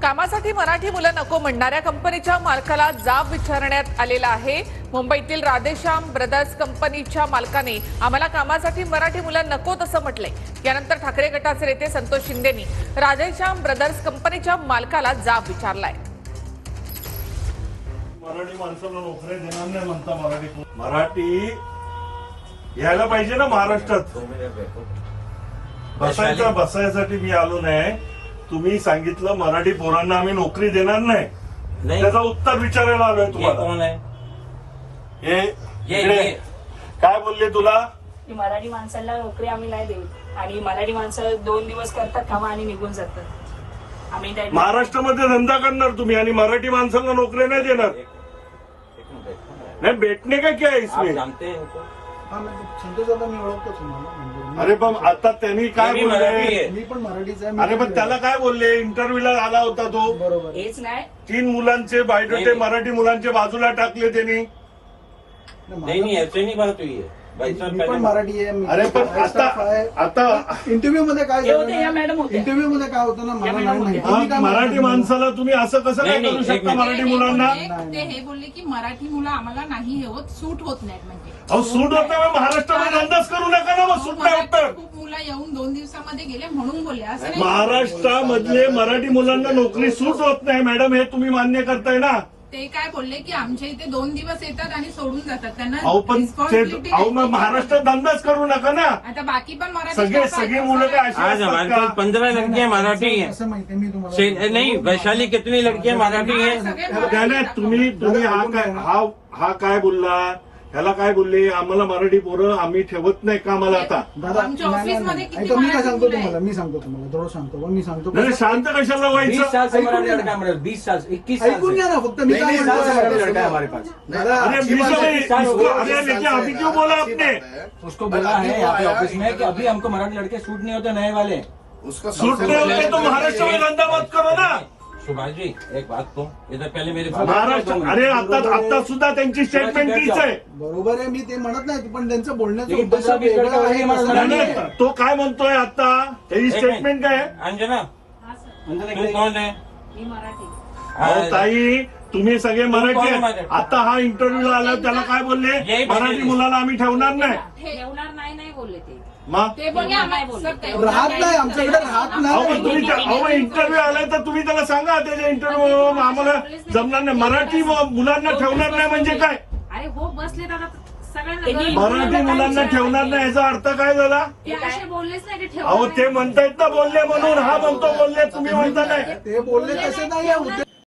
कामासाठी मराठी मुलं नको म्हणणाऱ्या कंपनीच्या मालकाला जाब विचारण्यात आलेला आहे। मुंबईतील राधेश्याम ब्रदर्स कंपनीच्या मालकाने आम्हाला कामासाठी मराठी मुलं नकोत असं म्हटलंय। यानंतर ठाकरे गटाचे नेते संतोष शिंदेनी राधेश्याम ब्रदर्स कंपनीच्या मालकाला जाब विचारलाय। मराठी माणसाला नोकऱ्या देणार नाही म्हणता मराठी यायला पाहिजे ना महाराष्ट्रात। बसायसाठी मी आलो नाही। तुम्ही सांगितलं मराठी पोरांना आम्ही नोकरी देणार नाही, त्याचं उत्तर विचारायला आलोय तुम्हाला। कोण आहे हे काय बोलले तुला? की मराठी माणसाला नोकरी आम्ही नाही देऊ आणि मराठी माणसं 2 दिवस करतात कामं आणि निघून जातात। आम्ही महाराष्ट्रामध्ये धंदा करणार तुम्ही आणि मराठी माणसाला नोकरी नाही देणार। नहीं बैठने का क्या है इसमें? जानते हैं संतोष दादा मी ओळखतो तुम्हाला। अरे पण आता त्यांनी काय बोलले? मी पण मराठीचा आहे। अरे पण त्याला काय बोलले? इंटरव्ह्यूला आला होता तो। बरोबर हेच नाही 3 मुलांचे बायोडेटे मराठी मुलांच्या बाजूला टाकले त्यांनी। नहीं ऐसे नहीं बात हुई है भाई साहब। मी पण मराठी आहे। अरे पण आता इंटरव्ह्यू मध्ये काय ते होते, या मॅडम होत्या। इंटरव्ह्यू मध्ये काय होतं ना, मला नाही माहिती। हा, तुम्ही काय मराठी माणसाला तुम्ही असं कसं काय नाही, करू नाही, शकता? एक मराठी मुलांना ते हे बोलले की मराठी मुलं आम्हाला नाही होत, सूट होत नाहीत म्हणजे। अहो सूट होत नाही, महाराष्ट्रामध्ये धंदाच करू नका ना, मग सूट नाही होत तर। खूप मुलं येऊन 2 दिवसामध्ये गेले म्हणून बोलले असं नाही। महाराष्ट्रामधले मराठी मुलांना नोकरी सूट होत नाही मॅडम, हे तुम्ही मान्य करताय ना? ते काय बोलले की आमच्या इथे 2 दिवस येतात आणि सोडून जातात, त्यांना अहो पण responsibility अहो मग नाही। महाराष्ट्रात धंदाच करू नका ना। आता बाकी पण मराठी सगळी मुलं काय अशी आज हमारे असतात पास का? 15 लड़कियां मराठी हैं। असं माहिती मी तुम्हाला नहीं वैशाली कितनी लड़कियां मराठी हैं? त्याने तुम्ही हा काय बोलला? ह्याला काय बोलले? आम्हाला मराठी पोरं आम्ही ठेवत नाही कामाला आता। दादा आमच्या ऑफिसमध्ये किती ऐका, मी काय मराठी सांगतो मुलं तुम्हाला, मी सांगतो तुम्हाला, थोडं सांगतो पण मी सांगतो नाही शांत कशाला 20 व्हायचं? साल से ऐकून मराठी घ्या लड़का ना। हमारे 20 साल 21 साल ऐकून घ्या से। ना फक्त। मी काय साल से मराठी लड़का है म्हणतो हमारे पास। दादा, अरे अच्छी बात है। अरे लेकिन अभी क्यों बोला आपने? उसको बोला है यहाँ पे ऑफिस में कि अभी हमको मराठी लड़के सूट नहीं होते नए वाले। उसका सूट नहीं होते तो महाराष्ट्र में धंधा मत करो ना। सुभाष जी एक बात तो इधर पहले मेरे महाराष्ट्र अरे आता सुद्धा त्यांची स्टेटमेंट तीच आहे। बरोबर आहे, मी ते म्हणत नाही, पण त्यांचं बोलण्याचं लेकिन उद्देश पंजाब भी वेगळा लड़का आहे। वही हमारा असं नाही, नाही नाही, तो काय म्हणतोय आता? त्याची स्टेटमेंट काय आहे? अंजना असं तुम कौन है? मी मराठी अहो ताई तुम्ही सगळे मराठी कोण आहेत। आता हा इंटरव्ह्यूला आला त्याला काय बोलले? यही बोलले. मराठी मुलाला आम्ही ठेवणार नाही। ठेवणार नाही बोलले ते। मग ते बोलले नाही आम्हाला बोलले। सर, ते राहत नाही, आमच्याकडे राहत अहो पण तुम्ही नाही। इंटरव्ह्यू आलाय तर तुम्ही त्याला सांगा त्याच्या इंटरव्ह्यू आम्हाला जमणार नाही, मराठी मुलांना ठेवणार नाही म्हणजे काय? अरे हो बसले दादा सगळ्यांना मराठी मुलांना ठेवणार नाही याचा अर्थ काय झाला? ते असे बोललेच नाही की अहो ते म्हणतायत ना बोलले म्हणून, हा म्हणतो बोलले, तुम्ही म्हणता नाही। ते बोलले तसे नाही आहे उद्देश।